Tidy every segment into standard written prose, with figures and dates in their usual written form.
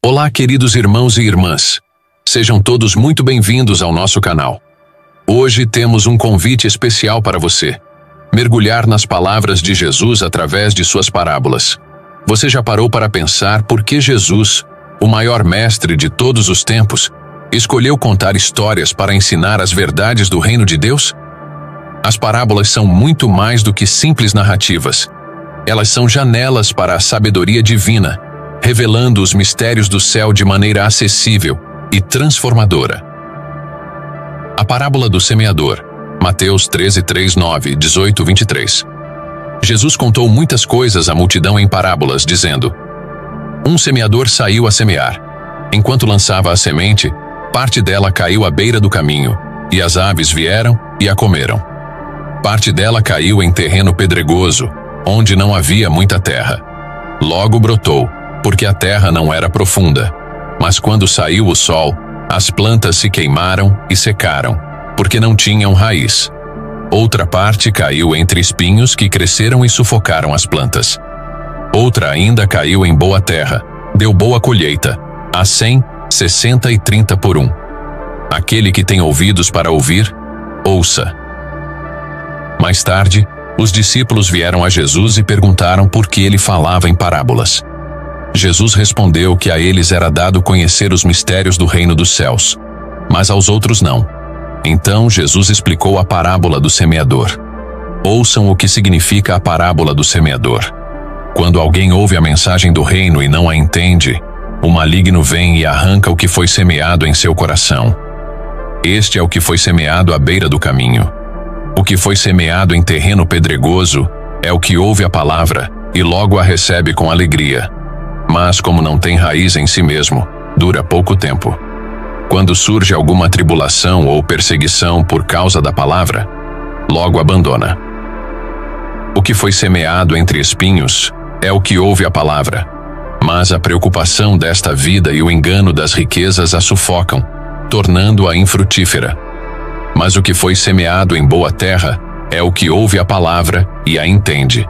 Olá, queridos irmãos e irmãs. Sejam todos muito bem-vindos ao nosso canal. Hoje temos um convite especial para você: mergulhar nas palavras de Jesus através de suas parábolas. Você já parou para pensar por que Jesus, o maior mestre de todos os tempos, escolheu contar histórias para ensinar as verdades do reino de Deus? As parábolas são muito mais do que simples narrativas. Elas são janelas para a sabedoria divina, revelando os mistérios do céu de maneira acessível e transformadora. A parábola do semeador, Mateus 13, 3, 9, 18, 23. Jesus contou muitas coisas à multidão em parábolas, dizendo: Um semeador saiu a semear. Enquanto lançava a semente, parte dela caiu à beira do caminho, e as aves vieram e a comeram. Parte dela caiu em terreno pedregoso, onde não havia muita terra. Logo brotou, porque a terra não era profunda. Mas quando saiu o sol, as plantas se queimaram e secaram, porque não tinham raiz. Outra parte caiu entre espinhos que cresceram e sufocaram as plantas. Outra ainda caiu em boa terra, deu boa colheita, a 100, 60 e 30 por 1. Aquele que tem ouvidos para ouvir, ouça. Mais tarde, os discípulos vieram a Jesus e perguntaram por que ele falava em parábolas. Jesus respondeu que a eles era dado conhecer os mistérios do reino dos céus, mas aos outros não. Então Jesus explicou a parábola do semeador. Ouçam o que significa a parábola do semeador. Quando alguém ouve a mensagem do reino e não a entende, o maligno vem e arranca o que foi semeado em seu coração. Este é o que foi semeado à beira do caminho. O que foi semeado em terreno pedregoso é o que ouve a palavra e logo a recebe com alegria. Mas como não tem raiz em si mesmo, dura pouco tempo. Quando surge alguma tribulação ou perseguição por causa da palavra, logo abandona. O que foi semeado entre espinhos é o que ouve a palavra, mas a preocupação desta vida e o engano das riquezas a sufocam, tornando-a infrutífera. Mas o que foi semeado em boa terra é o que ouve a palavra e a entende.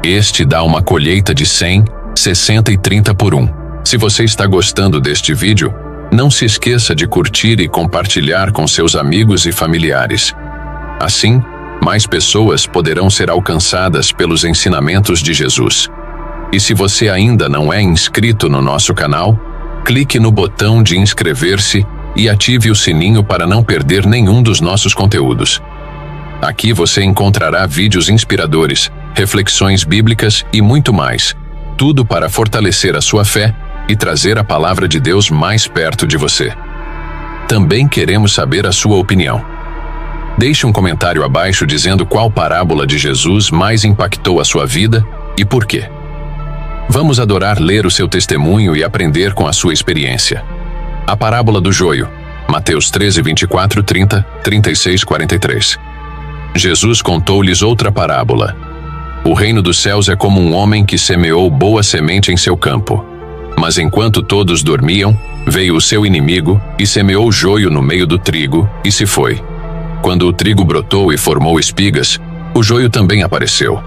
Este dá uma colheita de 100, 60 e 30 por 1. Se você está gostando deste vídeo, não se esqueça de curtir e compartilhar com seus amigos e familiares. Assim, mais pessoas poderão ser alcançadas pelos ensinamentos de Jesus. E se você ainda não é inscrito no nosso canal, clique no botão de inscrever-se e ative o sininho para não perder nenhum dos nossos conteúdos. Aqui você encontrará vídeos inspiradores, reflexões bíblicas e muito mais. Tudo para fortalecer a sua fé e trazer a palavra de Deus mais perto de você. Também queremos saber a sua opinião. Deixe um comentário abaixo dizendo qual parábola de Jesus mais impactou a sua vida e por quê. Vamos adorar ler o seu testemunho e aprender com a sua experiência. A parábola do joio, Mateus 13, 24, 30, 36, 43. Jesus contou-lhes outra parábola. O reino dos céus é como um homem que semeou boa semente em seu campo. Mas enquanto todos dormiam, veio o seu inimigo e semeou joio no meio do trigo e se foi. Quando o trigo brotou e formou espigas, o joio também apareceu.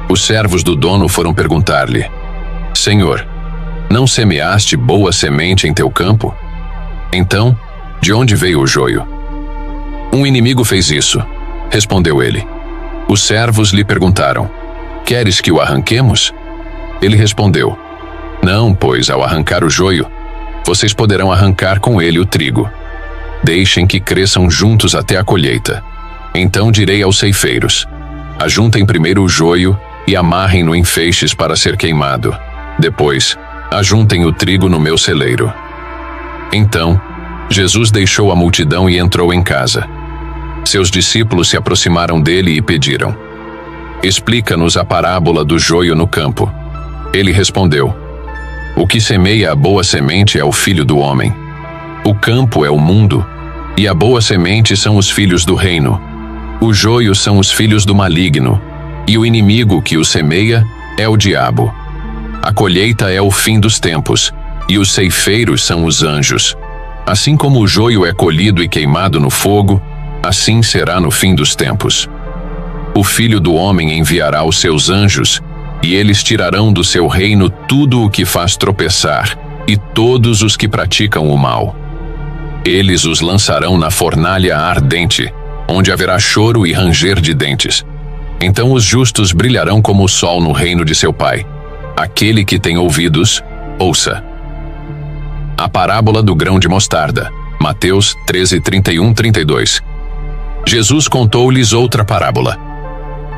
Os servos do dono foram perguntar-lhe: Senhor, não semeaste boa semente em teu campo? Então, de onde veio o joio? Um inimigo fez isso, respondeu ele. Os servos lhe perguntaram: Queres que o arranquemos? Ele respondeu: Não, pois ao arrancar o joio, vocês poderão arrancar com ele o trigo. Deixem que cresçam juntos até a colheita. Então direi aos ceifeiros: Ajuntem primeiro o joio e amarrem-no em feixes para ser queimado. Depois, ajuntem o trigo no meu celeiro. Então, Jesus deixou a multidão e entrou em casa. Seus discípulos se aproximaram dele e pediram: Explica-nos a parábola do joio no campo. Ele respondeu: O que semeia a boa semente é o Filho do Homem. O campo é o mundo, e a boa semente são os filhos do reino. O joio são os filhos do maligno, e o inimigo que o semeia é o diabo. A colheita é o fim dos tempos, e os ceifeiros são os anjos. Assim como o joio é colhido e queimado no fogo, assim será no fim dos tempos. O Filho do Homem enviará os seus anjos, e eles tirarão do seu reino tudo o que faz tropeçar, e todos os que praticam o mal. Eles os lançarão na fornalha ardente, onde haverá choro e ranger de dentes. Então os justos brilharão como o sol no reino de seu Pai. Aquele que tem ouvidos, ouça. A parábola do grão de mostarda. Mateus 13, 31-32. Jesus contou-lhes outra parábola.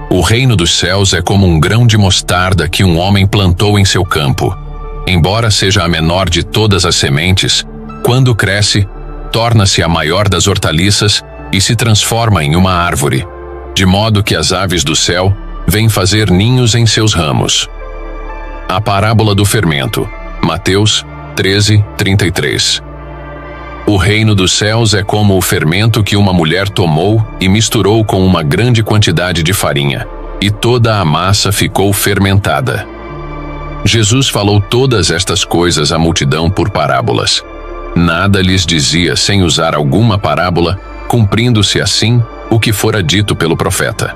O reino dos céus é como um grão de mostarda que um homem plantou em seu campo. Embora seja a menor de todas as sementes, quando cresce, torna-se a maior das hortaliças e se transforma em uma árvore, de modo que as aves do céu vêm fazer ninhos em seus ramos. A parábola do fermento. Mateus 13, 33. O reino dos céus é como o fermento que uma mulher tomou e misturou com uma grande quantidade de farinha, e toda a massa ficou fermentada. Jesus falou todas estas coisas à multidão por parábolas. Nada lhes dizia sem usar alguma parábola, cumprindo-se assim o que fora dito pelo profeta.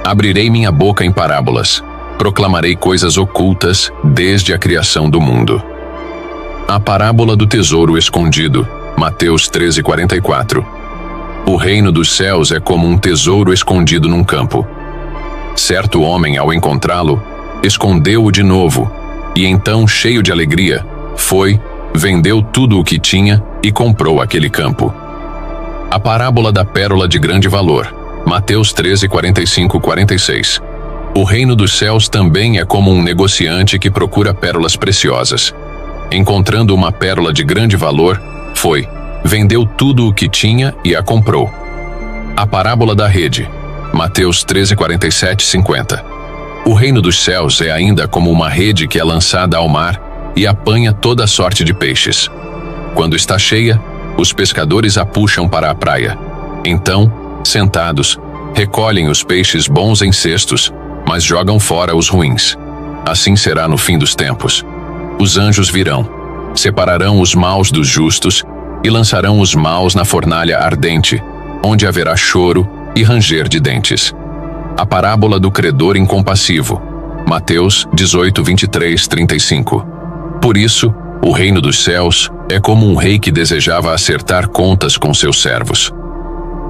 Abrirei minha boca em parábolas, proclamarei coisas ocultas desde a criação do mundo. A parábola do tesouro escondido. Mateus 13, 44. O reino dos céus é como um tesouro escondido num campo. Certo homem, ao encontrá-lo, escondeu-o de novo, e então, cheio de alegria, foi, vendeu tudo o que tinha e comprou aquele campo. A parábola da pérola de grande valor. Mateus 13, 45-46. O reino dos céus também é como um negociante que procura pérolas preciosas. Encontrando uma pérola de grande valor, foi, vendeu tudo o que tinha e a comprou. A parábola da rede. Mateus 13, 47-50. O reino dos céus é ainda como uma rede que é lançada ao mar e apanha toda sorte de peixes. Quando está cheia, os pescadores a puxam para a praia. Então, sentados, recolhem os peixes bons em cestos, mas jogam fora os ruins. Assim será no fim dos tempos. Os anjos virão, separarão os maus dos justos e lançarão os maus na fornalha ardente, onde haverá choro e ranger de dentes. A parábola do credor incompassivo. Mateus 18, 23-35. Por isso, o reino dos céus é como um rei que desejava acertar contas com seus servos.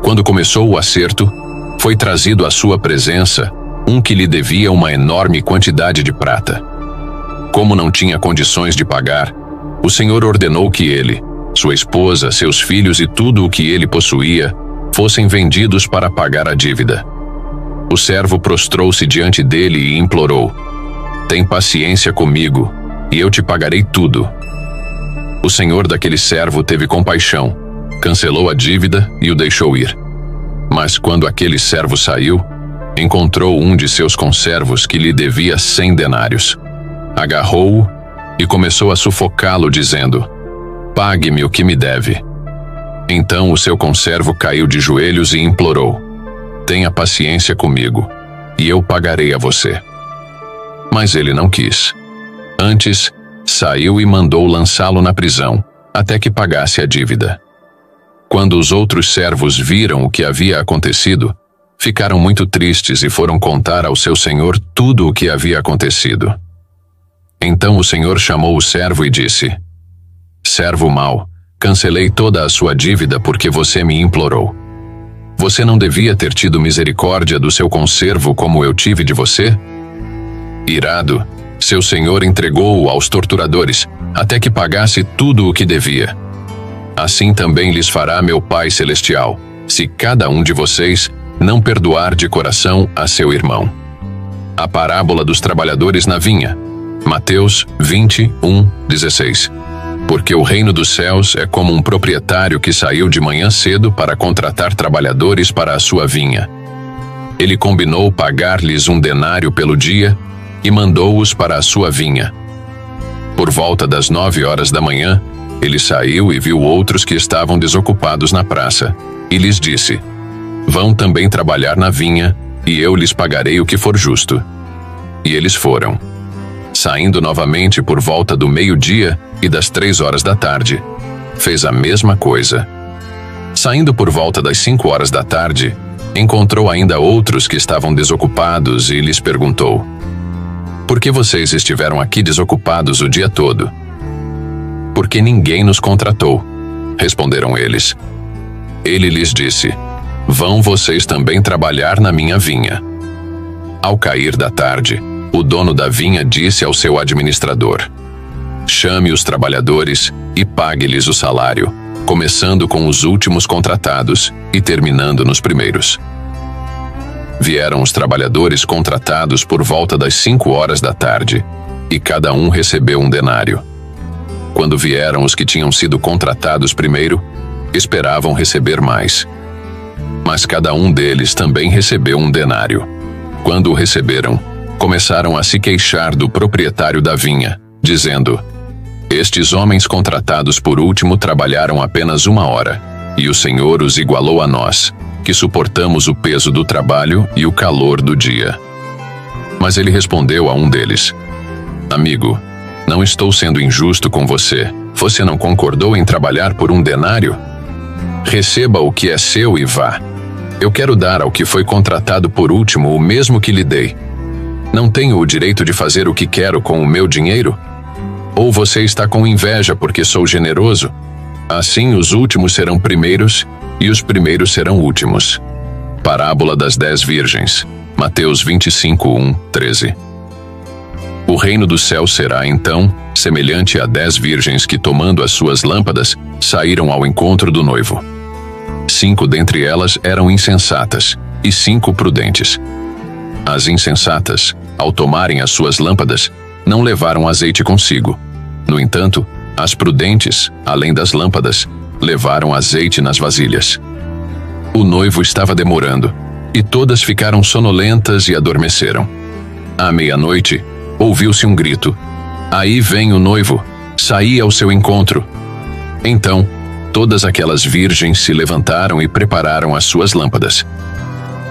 Quando começou o acerto, foi trazido à sua presença um que lhe devia uma enorme quantidade de prata. Como não tinha condições de pagar, o Senhor ordenou que ele, sua esposa, seus filhos e tudo o que ele possuía fossem vendidos para pagar a dívida. O servo prostrou-se diante dele e implorou: "Tem paciência comigo, e eu te pagarei tudo." O senhor daquele servo teve compaixão, cancelou a dívida e o deixou ir. Mas quando aquele servo saiu, encontrou um de seus conservos que lhe devia 100 denários. Agarrou-o e começou a sufocá-lo, dizendo: "Pague-me o que me deve." Então o seu conservo caiu de joelhos e implorou: "Tenha paciência comigo, e eu pagarei a você." Mas ele não quis. Antes, saiu e mandou lançá-lo na prisão, até que pagasse a dívida. Quando os outros servos viram o que havia acontecido, ficaram muito tristes e foram contar ao seu senhor tudo o que havia acontecido. Então o senhor chamou o servo e disse: "Servo mau, cancelei toda a sua dívida porque você me implorou. Você não devia ter tido misericórdia do seu conservo como eu tive de você?" Irado, seu senhor entregou-o aos torturadores, até que pagasse tudo o que devia. Assim também lhes fará meu Pai Celestial, se cada um de vocês não perdoar de coração a seu irmão. A parábola dos trabalhadores na vinha. Mateus 21, 16. Porque o reino dos céus é como um proprietário que saiu de manhã cedo para contratar trabalhadores para a sua vinha. Ele combinou pagar-lhes 1 denário pelo dia e mandou-os para a sua vinha. Por volta das 9 horas da manhã, ele saiu e viu outros que estavam desocupados na praça, e lhes disse: "Vão também trabalhar na vinha, e eu lhes pagarei o que for justo." E eles foram. Saindo novamente por volta do meio-dia e das 3 horas da tarde, fez a mesma coisa. Saindo por volta das 5 horas da tarde, encontrou ainda outros que estavam desocupados e lhes perguntou: "Por que vocês estiveram aqui desocupados o dia todo?" porque ninguém nos contratou. Responderam eles. Ele lhes disse: vão vocês também trabalhar na minha vinha. Ao cair da tarde, o dono da vinha disse ao seu administrador: chame os trabalhadores e pague-lhes o salário, começando com os últimos contratados e terminando nos primeiros. Vieram os trabalhadores contratados por volta das 5 horas da tarde, e cada um recebeu um denário. Quando vieram os que tinham sido contratados primeiro, esperavam receber mais. Mas cada um deles também recebeu um denário. Quando o receberam, começaram a se queixar do proprietário da vinha, dizendo: estes homens contratados por último trabalharam apenas 1 hora, e o Senhor os igualou a nós, que suportamos o peso do trabalho e o calor do dia. Mas ele respondeu a um deles: amigo, não estou sendo injusto com você. Você não concordou em trabalhar por um denário? Receba o que é seu e vá. Eu quero dar ao que foi contratado por último o mesmo que lhe dei. Não tenho o direito de fazer o que quero com o meu dinheiro? Ou você está com inveja porque sou generoso? Assim os últimos serão primeiros e os primeiros serão últimos. Parábola das 10 virgens. Mateus 25, 13. O reino do céu será, então, semelhante a 10 virgens que, tomando as suas lâmpadas, saíram ao encontro do noivo. 5 dentre elas eram insensatas e 5 prudentes. As insensatas, ao tomarem as suas lâmpadas, não levaram azeite consigo. No entanto, as prudentes, além das lâmpadas, levaram azeite nas vasilhas. O noivo estava demorando, e todas ficaram sonolentas e adormeceram. À meia-noite, ouviu-se um grito: aí vem o noivo, saí ao seu encontro. Então, todas aquelas virgens se levantaram e prepararam as suas lâmpadas.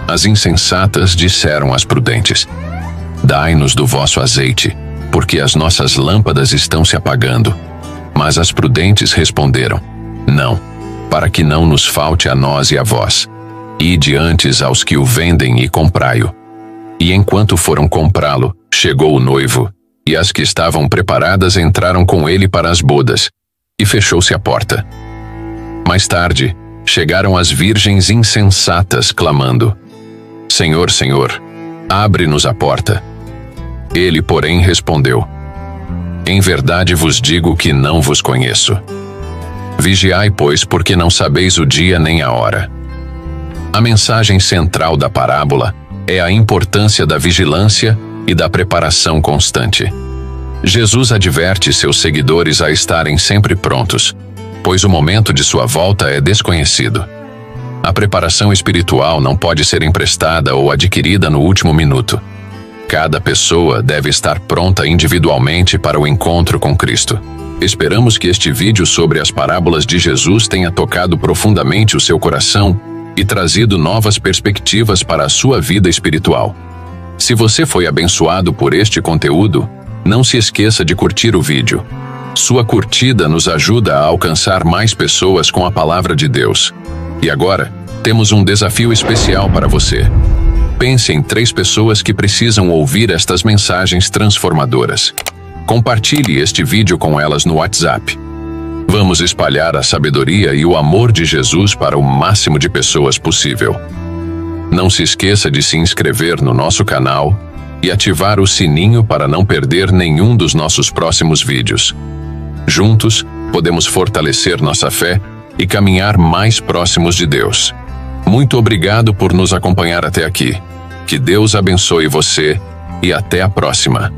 As insensatas disseram às prudentes: dai-nos do vosso azeite, porque as nossas lâmpadas estão se apagando. Mas as prudentes responderam: não, para que não nos falte a nós e a vós. Ide antes aos que o vendem e comprai-o. E enquanto foram comprá-lo, chegou o noivo, e as que estavam preparadas entraram com ele para as bodas, e fechou-se a porta. Mais tarde, chegaram as virgens insensatas, clamando: Senhor, Senhor, abre-nos a porta. Ele, porém, respondeu: em verdade vos digo que não vos conheço. Vigiai, pois, porque não sabeis o dia nem a hora. A mensagem central da parábola é a importância da vigilância e da preparação constante. Jesus adverte seus seguidores a estarem sempre prontos, pois o momento de sua volta é desconhecido. A preparação espiritual não pode ser emprestada ou adquirida no último minuto. Cada pessoa deve estar pronta individualmente para o encontro com Cristo. Esperamos que este vídeo sobre as parábolas de Jesus tenha tocado profundamente o seu coração e trazido novas perspectivas para a sua vida espiritual. Se você foi abençoado por este conteúdo, não se esqueça de curtir o vídeo. Sua curtida nos ajuda a alcançar mais pessoas com a palavra de Deus. E agora, temos um desafio especial para você. Pense em 3 pessoas que precisam ouvir estas mensagens transformadoras. Compartilhe este vídeo com elas no WhatsApp. Vamos espalhar a sabedoria e o amor de Jesus para o máximo de pessoas possível. Não se esqueça de se inscrever no nosso canal e ativar o sininho para não perder nenhum dos nossos próximos vídeos. Juntos, podemos fortalecer nossa fé e caminhar mais próximos de Deus. Muito obrigado por nos acompanhar até aqui. Que Deus abençoe você e até a próxima.